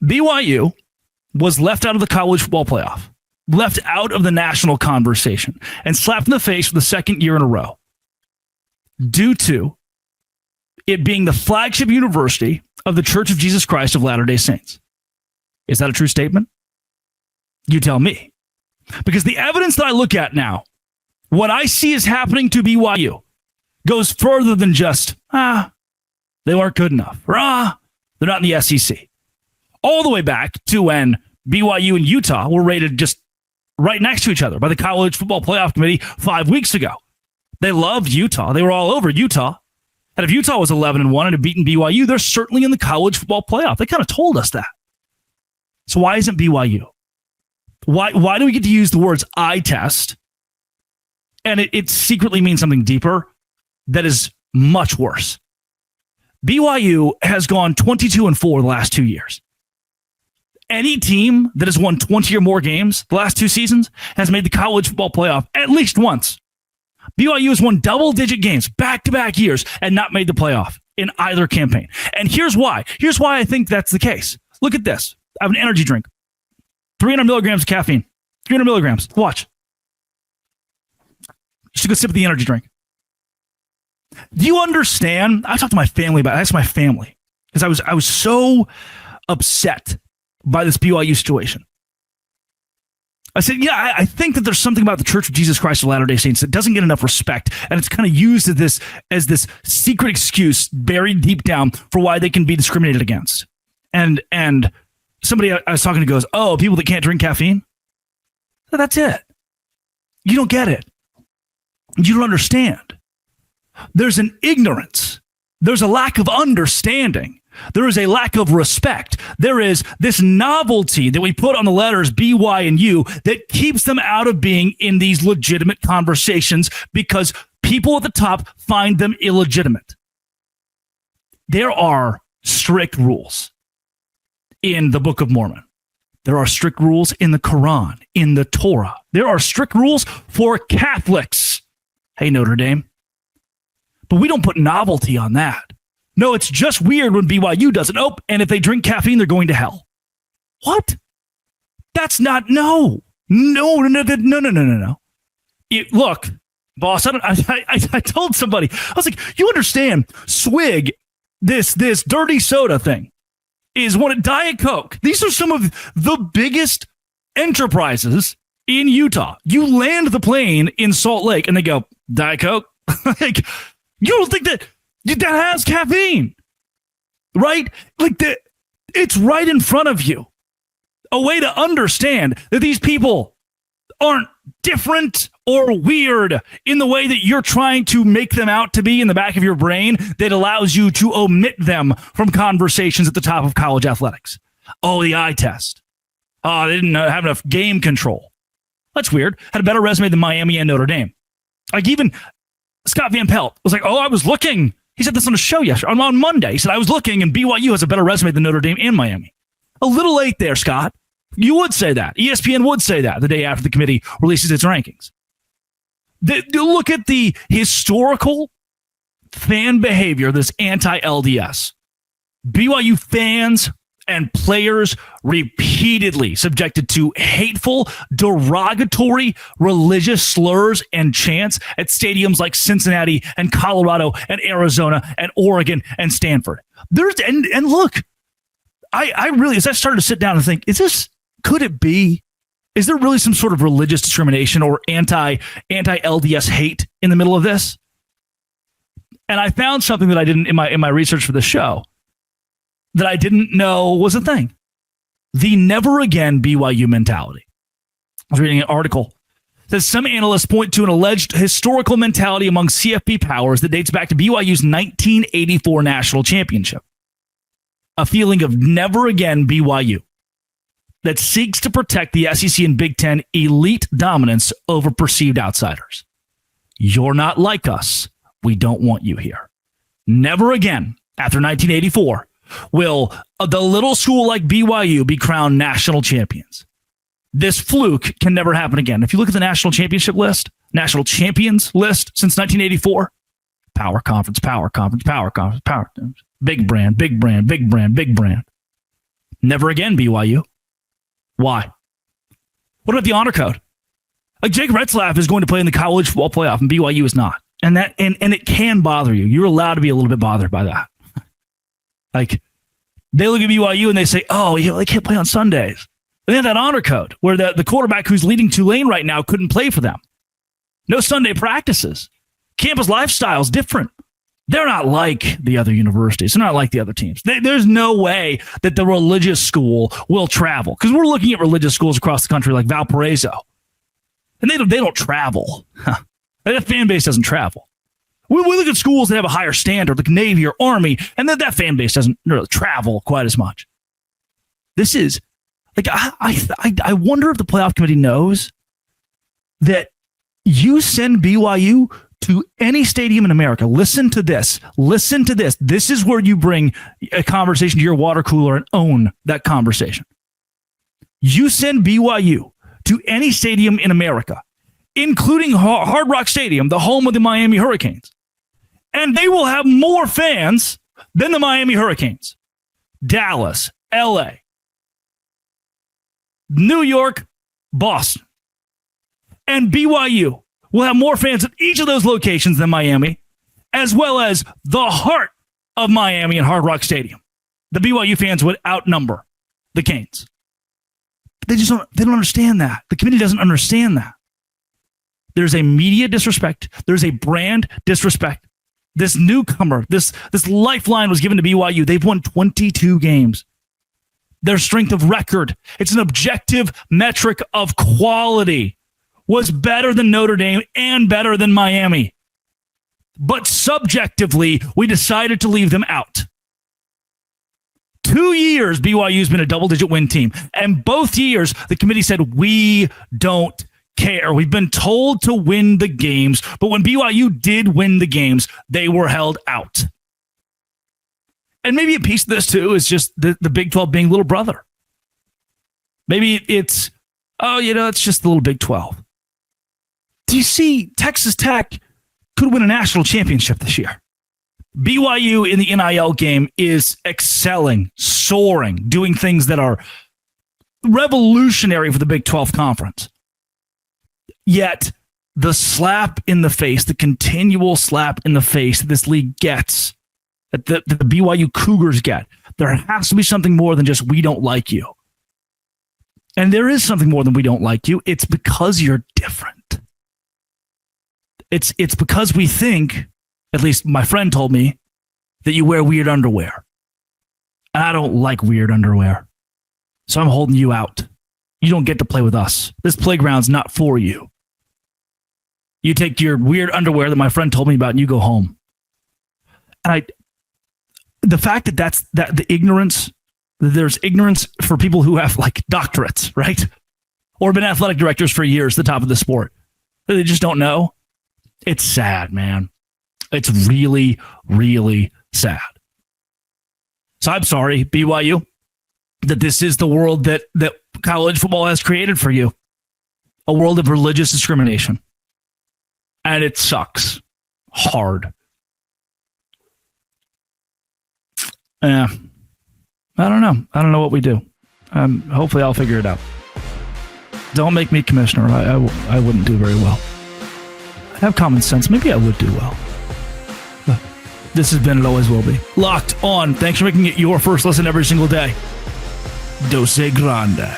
BYU was left out of the college football playoff, left out of the national conversation, and slapped in the face for the second year in a row due to it being the flagship university of the Church of Jesus Christ of Latter-day Saints. Is that a true statement? You tell me. Because the evidence that I look at now, what I see is happening to BYU goes further than just, they weren't good enough, or they're not in the SEC. All the way back to when BYU and Utah were rated just right next to each other by the College Football Playoff Committee 5 weeks ago. They loved Utah. They were all over Utah. And if Utah was 11-1 and had beaten BYU, they're certainly in the College Football Playoff. They kind of told us that. So why isn't BYU? Why do we get to use the words eye test? And it secretly means something deeper that is much worse. BYU has gone 22-4 the last 2 years. Any team that has won 20 or more games the last 2 seasons has made the College Football Playoff at least once. BYU has won double-digit games back-to-back years and not made the playoff in either campaign. And here's why. Here's why I think that's the case. Look at this. I have an energy drink. 300 milligrams of caffeine. 300 milligrams. Watch. Just a good sip of the energy drink. Do you understand? I talked to my family about it. I asked my family because I was so upset by this BYU situation. I said, yeah, I think that there's something about the Church of Jesus Christ of Latter-day Saints that doesn't get enough respect, and it's kind of used as this secret excuse buried deep down for why they can be discriminated against. And somebody I was talking to goes, oh, people that can't drink caffeine? That's it. You don't get it. You don't understand. There's an ignorance. There's a lack of understanding. There is a lack of respect. There is this novelty that we put on the letters B, Y, and U that keeps them out of being in these legitimate conversations because people at the top find them illegitimate. There are strict rules in the Book of Mormon. There are strict rules in the Quran, in the Torah. There are strict rules for Catholics. Hey, Notre Dame. But we don't put novelty on that. No, it's just weird when BYU does it. Oh, and if they drink caffeine, they're going to hell. What? That's not, no. No. Look, boss, I told somebody, I was like, you understand, swig, this dirty soda thing, is one at Diet Coke. These are some of the biggest enterprises in Utah. You land the plane in Salt Lake and they go, Diet Coke? Like, you don't think that has caffeine, right? Like it's right in front of you. A way to understand that these people aren't different or weird in the way that you're trying to make them out to be in the back of your brain that allows you to omit them from conversations at the top of college athletics. Oh, the eye test. Oh, they didn't have enough game control. That's weird. Had a better resume than Miami and Notre Dame. Like even Scott Van Pelt was like, oh, I was looking. He said this on a show yesterday, on Monday. He said, I was looking and BYU has a better resume than Notre Dame and Miami. A little late there, Scott. You would say that. ESPN would say that the day after the committee releases its rankings. Look at the historical fan behavior, this anti-LDS. BYU fans and players repeatedly subjected to hateful, derogatory religious slurs and chants at stadiums like Cincinnati and Colorado and Arizona and Oregon and Stanford. And look, I really, as I started to sit down and think, could it be? Is there really some sort of religious discrimination or anti-LDS hate in the middle of this? And I found something that I didn't in my research for the show that I didn't know was a thing. The never again BYU mentality. I was reading an article that says some analysts point to an alleged historical mentality among CFP powers that dates back to BYU's 1984 national championship. A feeling of never again BYU that seeks to protect the SEC and Big Ten elite dominance over perceived outsiders. You're not like us. We don't want you here. Never again, after 1984, will the little school like BYU be crowned national champions. This fluke can never happen again. If you look at the national championship list, national champions list since 1984, power conference, big brand, big brand, big brand, big brand. Never again, BYU. Why? What about the honor code? Like Jake Retzlaff is going to play in the college football playoff and BYU is not. And it can bother you. You're allowed to be a little bit bothered by that. Like they look at BYU and they say, oh, they can't play on Sundays. They have that honor code where the quarterback who's leading Tulane right now couldn't play for them. No Sunday practices. Campus lifestyle is different. They're not like the other universities. They're not like the other teams. There's no way that the religious school will travel because we're looking at religious schools across the country like Valparaiso, and they don't travel. That fan base doesn't travel. We look at schools that have a higher standard, like Navy or Army, and that fan base doesn't really travel quite as much. This is like I wonder if the playoff committee knows that you send BYU to any stadium in America. Listen to this. Listen to this. This is where you bring a conversation to your water cooler and own that conversation. You send BYU to any stadium in America, including Hard Rock Stadium, the home of the Miami Hurricanes, and they will have more fans than the Miami Hurricanes. Dallas, LA, New York, Boston, and BYU will have more fans at each of those locations than Miami, as well as the heart of Miami and Hard Rock Stadium. The BYU fans would outnumber the Canes. They don't understand that. The committee doesn't understand that. There's a media disrespect. There's a brand disrespect. This newcomer, this lifeline was given to BYU. They've won 22 games. Their strength of record, it's an objective metric of quality, was better than Notre Dame and better than Miami. But subjectively, we decided to leave them out. 2 years, BYU's been a double-digit win team. And both years, the committee said, we don't care. We've been told to win the games. But when BYU did win the games, they were held out. And maybe a piece of this, too, is just the Big 12 being little brother. Maybe it's, it's just the little Big 12. Do you see Texas Tech could win a national championship this year? BYU in the NIL game is excelling, soaring, doing things that are revolutionary for the Big 12 conference. Yet the slap in the face, the continual slap in the face that this league gets, that the BYU Cougars get, there has to be something more than just we don't like you. And there is something more than we don't like you. It's because you're different. It's because we think, at least my friend told me, that you wear weird underwear. And I don't like weird underwear. So I'm holding you out. You don't get to play with us. This playground's not for you. You take your weird underwear that my friend told me about and you go home. And the fact that the ignorance, there's ignorance for people who have like doctorates, right? Or been athletic directors for years, the top of the sport. They just don't know. It's sad, man. It's really, really sad. So I'm sorry, BYU, that this is the world that college football has created for you. A world of religious discrimination. And it sucks hard. I don't know. I don't know what we do. Hopefully I'll figure it out. Don't make me commissioner. I wouldn't do very well. I have common sense. Maybe I would do well. But this has been, it always will be, Locked On. Thanks for making it your first listen every single day. Dose Grande.